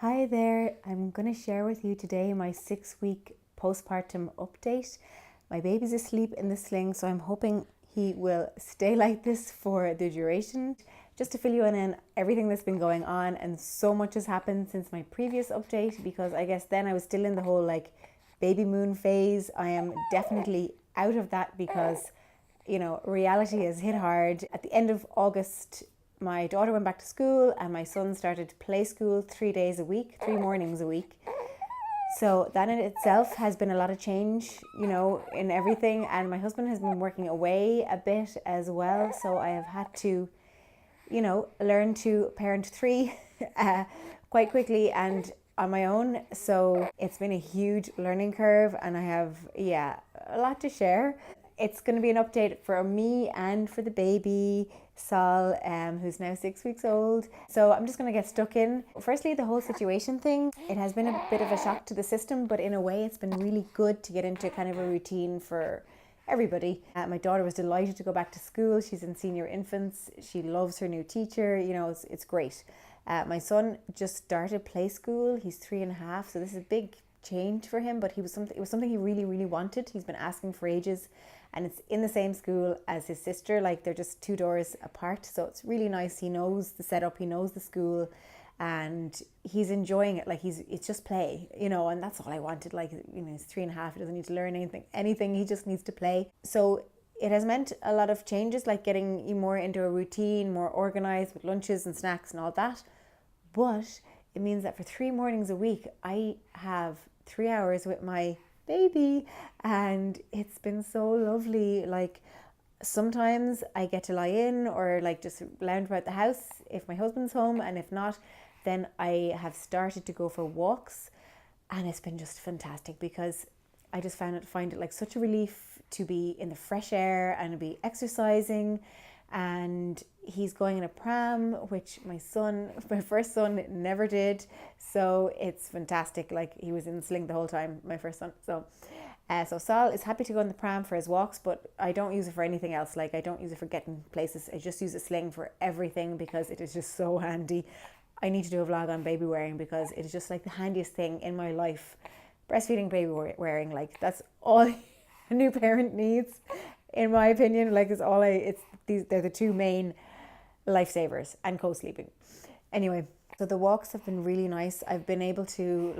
Hi there, I'm going to share with you today my 6-week postpartum update. My baby's asleep in the sling, so I'm hoping he will stay like this for the duration. Just to fill you in on everything that's been going on, and so much has happened since my previous update, because I guess then I was still in the whole baby moon phase. I am definitely out of that because reality has hit hard. At the end of August, my daughter went back to school and my son started play school 3 days a week, 3 mornings a week. So that in itself has been a lot of change, in everything. And my husband has been working away a bit as well. So I have had to, learn to parent 3 quite quickly and on my own. So it's been a huge learning curve and I have, a lot to share. It's going to be an update for me and for the baby, Sol, who's now 6 weeks old. So I'm just going to get stuck in. Firstly, the whole situation thing, it has been a bit of a shock to the system, but in a way it's been really good to get into kind of a routine for everybody. My daughter was delighted to go back to school. She's in senior infants. She loves her new teacher. It's great. My son just started play school. He's 3.5, so this is a big change for him, but it was something he really, really wanted. He's been asking for ages, and it's in the same school as his sister. They're just 2 doors apart, so it's really nice. He knows the setup, he knows the school, and he's enjoying it. It's just play, and that's all I wanted. He's 3.5, he doesn't need to learn anything, he just needs to play. So it has meant a lot of changes, like getting you more into a routine, more organized with lunches and snacks and all that. But it means that for 3 mornings a week, I have 3 hours with my baby, and it's been so lovely. Sometimes I get to lie in or just lounge about the house if my husband's home, and if not, then I have started to go for walks, and it's been just fantastic because I just find it such a relief to be in the fresh air and be exercising. And he's going in a pram, which my first son never did. So it's fantastic. He was in the sling the whole time, my first son. So Sal is happy to go in the pram for his walks, but I don't use it for anything else. I don't use it for getting places. I just use a sling for everything because it is just so handy. I need to do a vlog on baby wearing because it is just the handiest thing in my life. Breastfeeding, baby wearing, that's all a new parent needs, in my opinion. They're the 2 main lifesavers, and co-sleeping. Anyway, so the walks have been really nice. I've been able to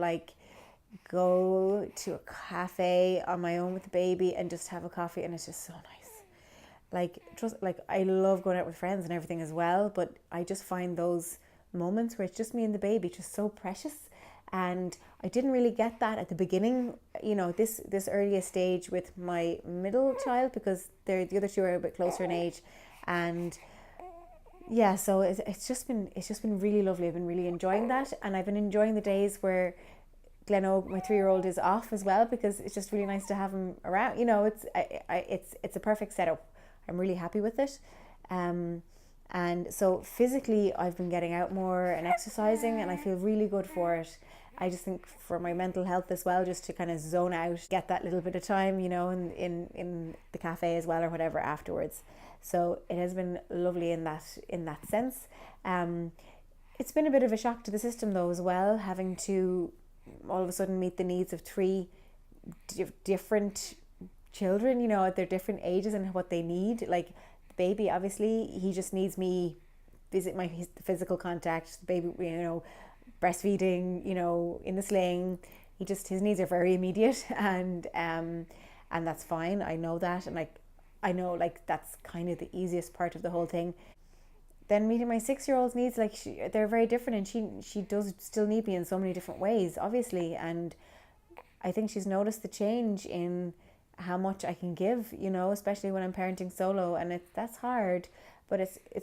go to a cafe on my own with the baby and just have a coffee, and it's just so nice. I love going out with friends and everything as well, but I just find those moments where it's just me and the baby just so precious. And I didn't really get that at the beginning, this earliest stage with my middle child, because the other 2 are a bit closer in age. And so it's just been really lovely. I've been really enjoying that, and I've been enjoying the days where Gleno, my 3-year-old, is off as well, because it's just really nice to have him around. It's a perfect setup. I'm really happy with it. And so physically I've been getting out more and exercising, and I feel really good for it. I just think for my mental health as well, just to kind of zone out, get that little bit of time, in the cafe as well, or whatever afterwards. So it has been lovely in that sense. It's been a bit of a shock to the system though as well, having to all of a sudden meet the needs of 3 different children, at their different ages and what they need. The baby, obviously, he just needs me his physical contact. The baby, breastfeeding, in the sling. His needs are very immediate, and that's fine. I know that, and I know that's kind of the easiest part of the whole thing. Then meeting my 6-year-old's needs, they're very different, and she does still need me in so many different ways, obviously. And I think she's noticed the change in how much I can give, especially when I'm parenting solo, and that's hard. But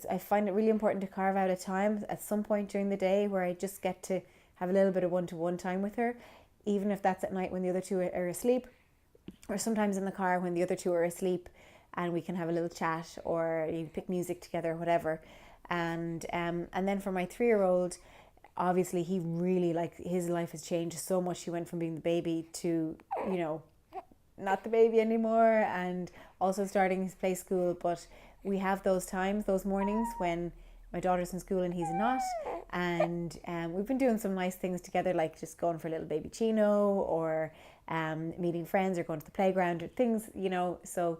I find it really important to carve out a time at some point during the day where I just get to have a little bit of one-to-one time with her, even if that's at night when the other 2 are asleep, or sometimes in the car when the other 2 are asleep, and we can have a little chat, or you pick music together, whatever. And then for my 3-year-old, obviously he really, his life has changed so much. He went from being the baby to, not the baby anymore, and also starting his play school. But we have those times, those mornings when my daughter's in school and he's not, And we've been doing some nice things together, like just going for a little baby chino, or meeting friends, or going to the playground, or things, so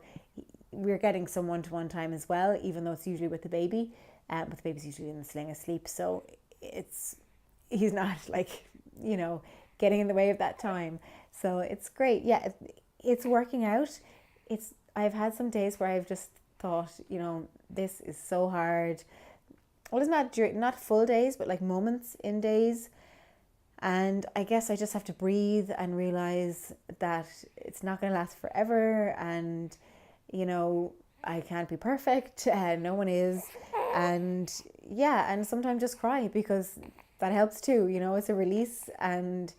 we're getting some one-to-one time as well, even though it's usually with the baby, but the baby's usually in the sling asleep, so he's not like, getting in the way of that time. So it's great. Yeah, it's working out. I've had some days where I've just thought, this is so hard. Well, it's not full days, but like moments in days. And I guess I just have to breathe and realize that it's not going to last forever. And, I can't be perfect. No one is. And yeah, and sometimes just cry, because that helps too. It's a release, and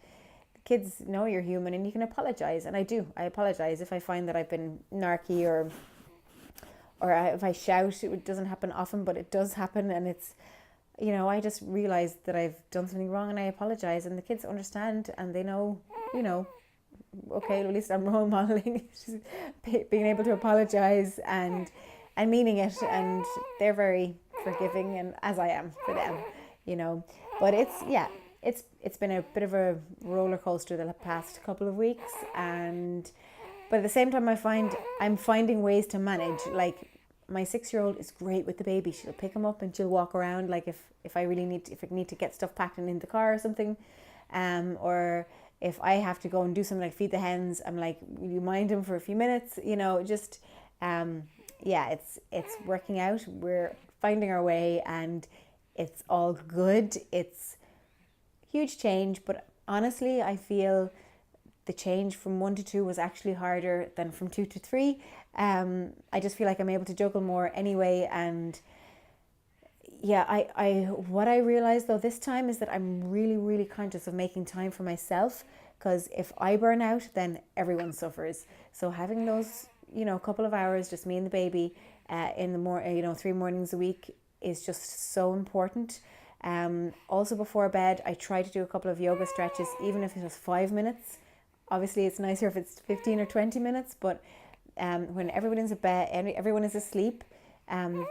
kids know you're human, and you can apologize. And I do. I apologize if I find that I've been narky, or if I shout. It doesn't happen often, but it does happen. And it's, I just realized that I've done something wrong, and I apologize, and the kids understand, and they know, okay, at least I'm role modeling being able to apologize and meaning it, and they're very forgiving, and as I am for them, but it's been a bit of a roller coaster the past couple of weeks, but at the same time I'm finding ways to manage. Like, my 6-year-old is great with the baby. She'll pick him up and she'll walk around, like if I need to get stuff packed in the car or something, or if I have to go and do something like feed the hens, I'm like, will you mind him for a few minutes? Just it's working out. We're finding our way, and it's all good. It's huge change, but honestly, I feel the change from 1 to 2 was actually harder than from 2 to 3. I just feel like I'm able to juggle more anyway, and yeah, what I realized though this time is that I'm really, really conscious of making time for myself, because if I burn out, then everyone suffers. So having those, couple of hours, just me and the baby, in the 3 mornings a week is just so important. Also before bed, I try to do a couple of yoga stretches, even if it's just 5 minutes. Obviously, it's nicer if it's 15 or 20 minutes, but when everyone is in bed, everyone is asleep, and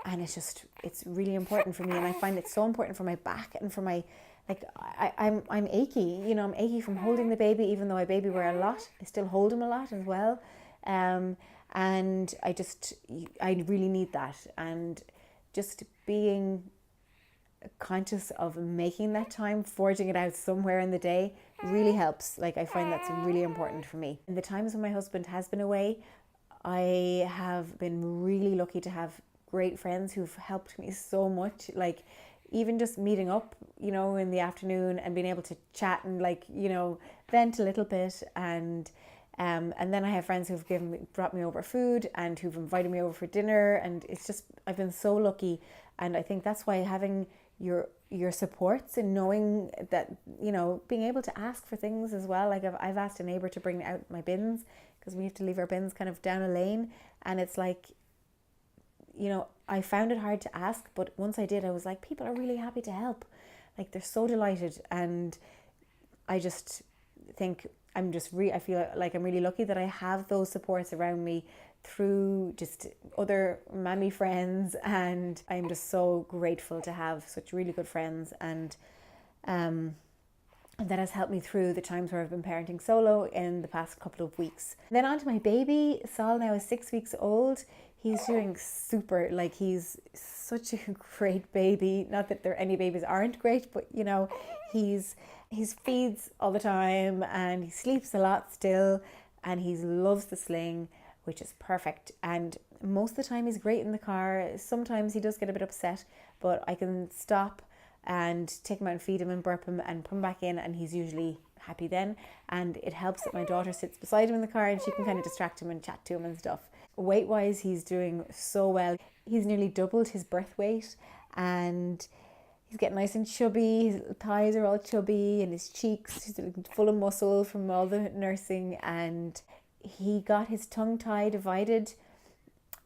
it's really important for me, and I find it so important for my back and for my, like, I'm achy, I'm achy from holding the baby, even though I baby wear a lot. I still hold him a lot as well, and I really need that, and just being conscious of making that time, forging it out somewhere in the day, really helps. Like, I find that's really important for me. In the times when my husband has been away, I have been really lucky to have great friends who've helped me so much. Like, even just meeting up, in the afternoon and being able to chat and vent a little bit, and then I have friends who've brought me over food, and who've invited me over for dinner, and it's just, I've been so lucky. And I think that's why having your supports, and knowing that, being able to ask for things as well. Like, I've asked a neighbour to bring out my bins, because we have to leave our bins kind of down a lane, and it's like, I found it hard to ask, but once I did, I was like, people are really happy to help. Like, they're so delighted, and I just think I feel like I'm really lucky that I have those supports around me through just other mammy friends, and I'm just so grateful to have such really good friends, and that has helped me through the times where I've been parenting solo in the past couple of weeks. Then on to my baby. Saul now is 6 weeks old. He's doing super, like, he's such a great baby. Not that any babies aren't great, but he feeds all the time, and he sleeps a lot still, and he loves the sling, which is perfect. And most of the time he's great in the car. Sometimes he does get a bit upset, but I can stop and take him out and feed him and burp him and put him back in, and he's usually happy then. And it helps that my daughter sits beside him in the car, and she can kind of distract him and chat to him and stuff. Weight wise, he's doing so well. He's nearly doubled his birth weight, and he's getting nice and chubby. His thighs are all chubby, and his cheeks, he's full of muscle from all the nursing. And he got his tongue tie divided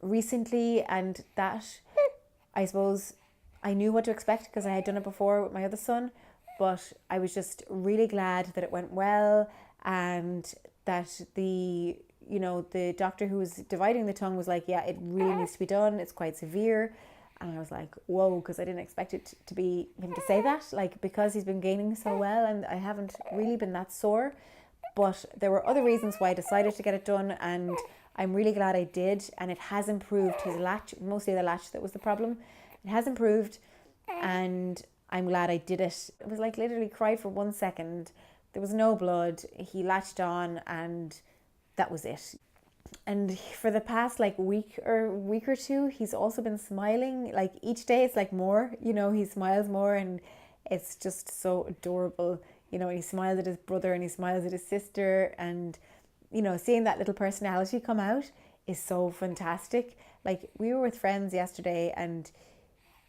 recently, and that, I suppose, I knew what to expect because I had done it before with my other son, but I was just really glad that it went well, and that the doctor who was dividing the tongue was like, yeah, it really needs to be done. It's quite severe. And I was like, whoa, because I didn't expect it to be him to say that, like, because he's been gaining so well and I haven't really been that sore. But there were other reasons why I decided to get it done, and I'm really glad I did. And it has improved his latch, mostly the latch that was the problem. It has improved, and I'm glad I did it. It was like literally cried for 1 second. There was no blood. He latched on, and that was it. And for the past like week or two, he's also been smiling. Like each day it's like more, you know, he smiles more, and it's just so adorable. You know, he smiles at his brother and he smiles at his sister, and you know, seeing that little personality come out is so fantastic. Like we were with friends yesterday, and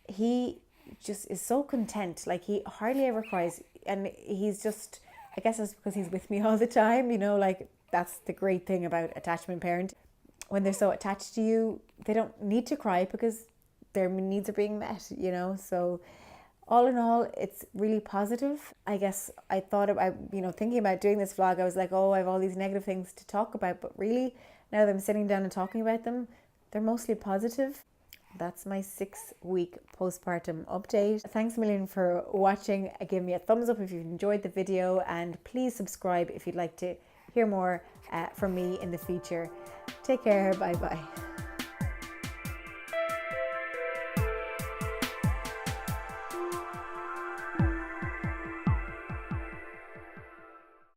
he just is so content. Like he hardly ever cries, and he's just, I guess it's because he's with me all the time, you know, like that's the great thing about attachment parent. When they're so attached to you, they don't need to cry because their needs are being met, you know. So all in all, it's really positive. I guess I thought about, you know, thinking about doing this vlog, I was like, oh, I have all these negative things to talk about, but really now that I'm sitting down and talking about them, they're mostly positive. That's my 6-week postpartum update. Thanks a million for watching. Give me a thumbs up if you've enjoyed the video, and please subscribe if you'd like to hear more from me in the future. Take care. Bye bye.